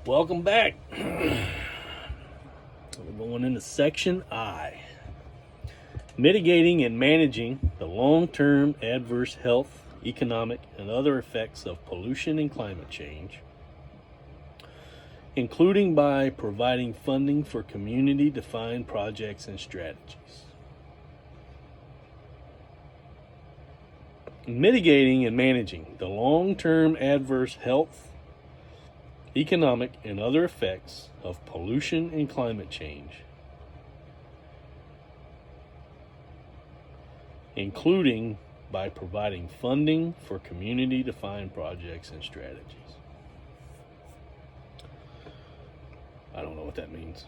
Welcome back. We're going into section I. Mitigating and managing the long-term adverse health, economic, and other effects of pollution and climate change, including by providing funding for community-defined projects and strategies. Mitigating and managing the long-term adverse health, economic, and other effects of pollution and climate change, including by providing funding for community-defined projects and strategies. I don't know what that means.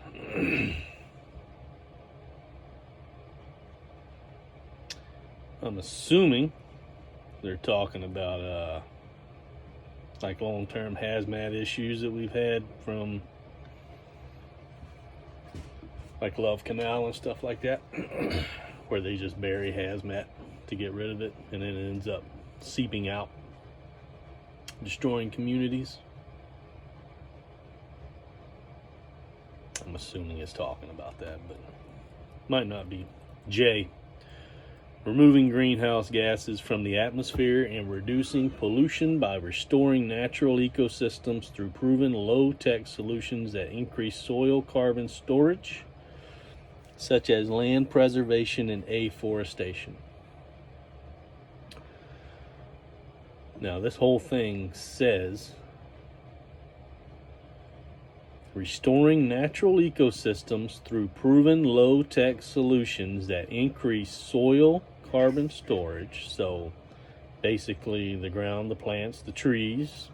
I'm assuming they're talking about like long-term hazmat issues that we've had from like Love Canal and stuff like that, where they just bury hazmat to get rid of it, and then it ends up seeping out, destroying communities. I'm assuming it's talking about that, but might not be. J, removing greenhouse gases from the atmosphere and reducing pollution by restoring natural ecosystems through proven low-tech solutions that increase soil carbon storage, such as land preservation and afforestation. Now, this whole thing says restoring natural ecosystems through proven low-tech solutions that increase soil carbon storage. So basically the ground, the plants, the trees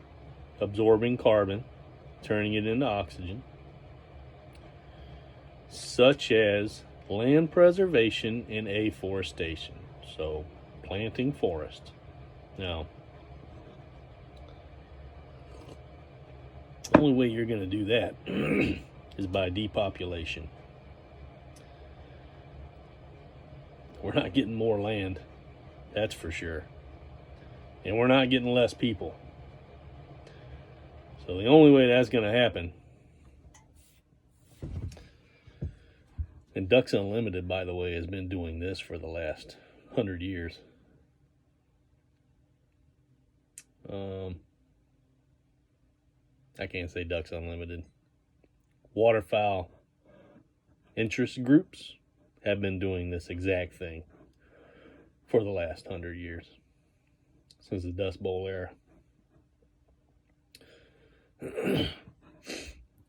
absorbing carbon, turning it into oxygen, such as land preservation and afforestation. So planting forest. Now, the only way you're going to do that is by depopulation. We're not getting more land, that's for sure. And we're not getting less people. So the only way that's going to happen, and Ducks Unlimited, by the way, has been doing this for the last 100 years. I can't say Ducks Unlimited. Waterfowl interest groups have been doing this exact thing for the last 100 years, since the Dust Bowl era.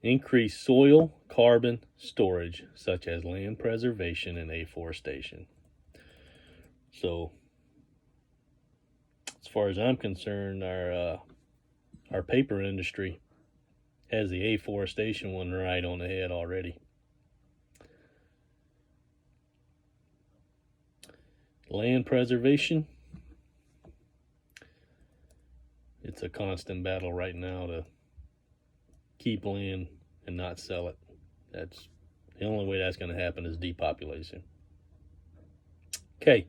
Increase soil carbon storage, such as land preservation and afforestation. So, as far as I'm concerned, our paper industry has the afforestation one right on the head already. Land preservation, it's a constant battle right now to keep land and not sell it. That's the only way that's going to happen, is depopulation. Okay.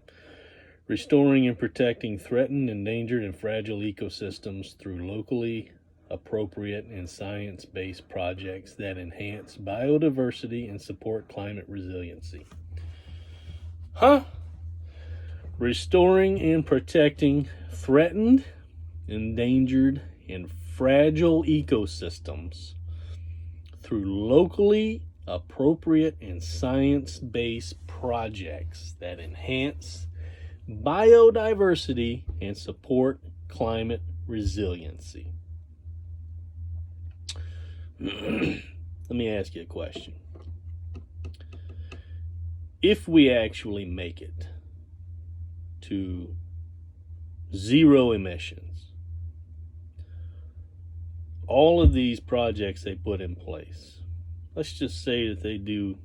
Restoring and protecting threatened, endangered, and fragile ecosystems through locally appropriate and science-based projects that enhance biodiversity and support climate resiliency. Restoring and protecting threatened, endangered, and fragile ecosystems through locally appropriate and science-based projects that enhance biodiversity and support climate resiliency. Let me ask you a question. If we actually make it to zero emissions, all of these projects they put in place, let's just say that they do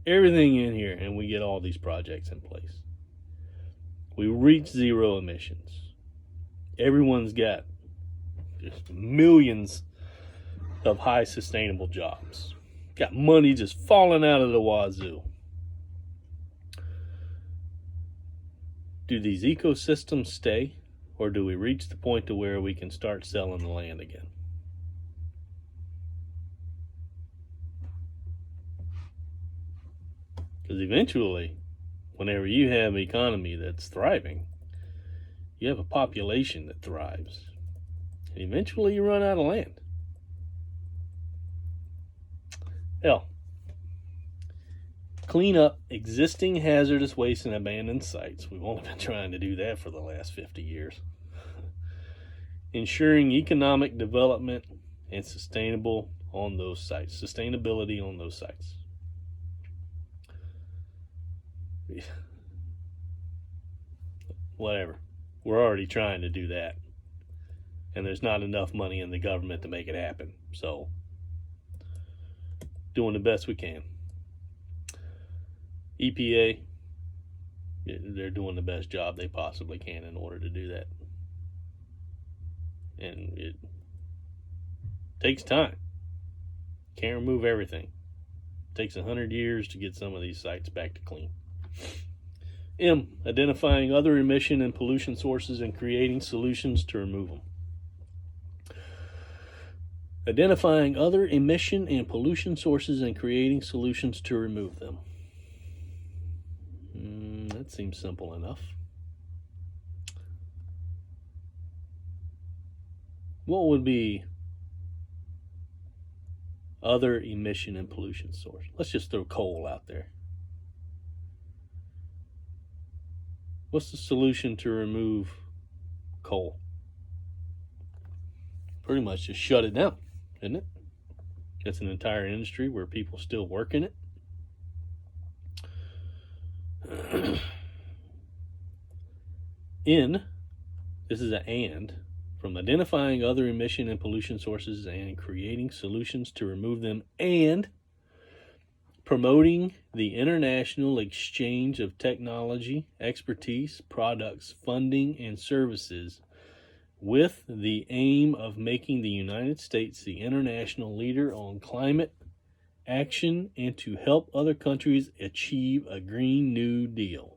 everything in here and we get all these projects in place. We reach zero emissions. Everyone's got just millions of high sustainable jobs. Got money just falling out of the wazoo. Do these ecosystems stay, or do we reach the point to where we can start selling the land again? Because eventually, whenever you have an economy that's thriving, you have a population that thrives. And eventually you run out of land. Hell, clean up existing hazardous waste and abandoned sites. We've only been trying to do that for the last 50 years. Ensuring economic development and sustainability on those sites. Whatever. We're already trying to do that. And there's not enough money in the government to make it happen. So, doing the best we can. EPA, they're doing the best job they possibly can in order to do that. And it takes time. Can't remove everything. It takes 100 years to get some of these sites back to clean. M, identifying other emission and pollution sources and creating solutions to remove them. Identifying other emission and pollution sources and creating solutions to remove them. That seems simple enough. What would be other emission and pollution source? Let's just throw coal out there. What's the solution to remove coal? Pretty much just shut it down, isn't it? It's an entire industry where people still work in it. This is an and, from identifying other emission and pollution sources and creating solutions to remove them, and promoting the international exchange of technology, expertise, products, funding, and services with the aim of making the United States the international leader on climate action and to help other countries achieve a Green New Deal.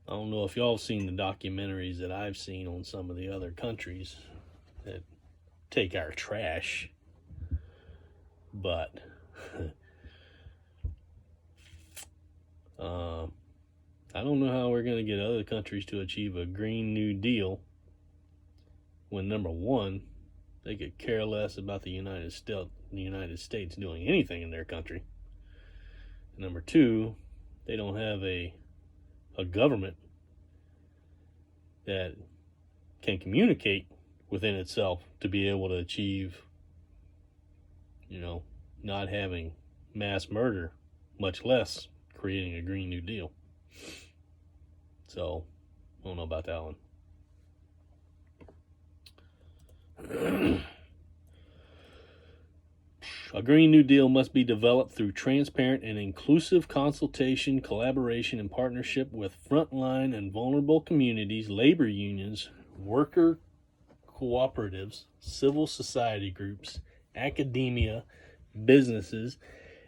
I don't know if y'all have seen the documentaries that I've seen on some of the other countries that take our trash, but I don't know how we're going to get other countries to achieve a Green New Deal when, number one, they could care less about the United States doing anything in their country. And number two, they don't have a government that can communicate within itself to be able to achieve, not having mass murder, much less creating a Green New Deal. So, I don't know about that one. A Green New Deal must be developed through transparent and inclusive consultation, collaboration, and partnership with frontline and vulnerable communities, labor unions, worker cooperatives, civil society groups, academia, businesses,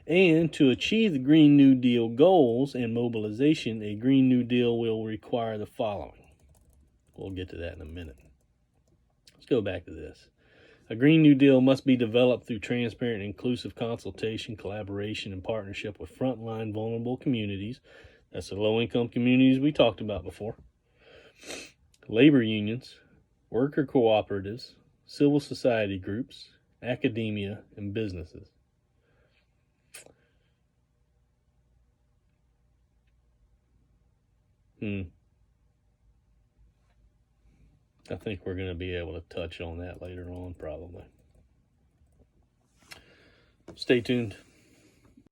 and to achieve the Green New Deal goals and mobilization, a Green New Deal will require the following. We'll get to that in a minute. Let's go back to this. A Green New Deal must be developed through transparent and inclusive consultation, collaboration, and partnership with frontline vulnerable communities. That's the low-income communities we talked about before. Labor unions, worker cooperatives, civil society groups, academia, and businesses. I think we're going to be able to touch on that later on, probably. Stay tuned.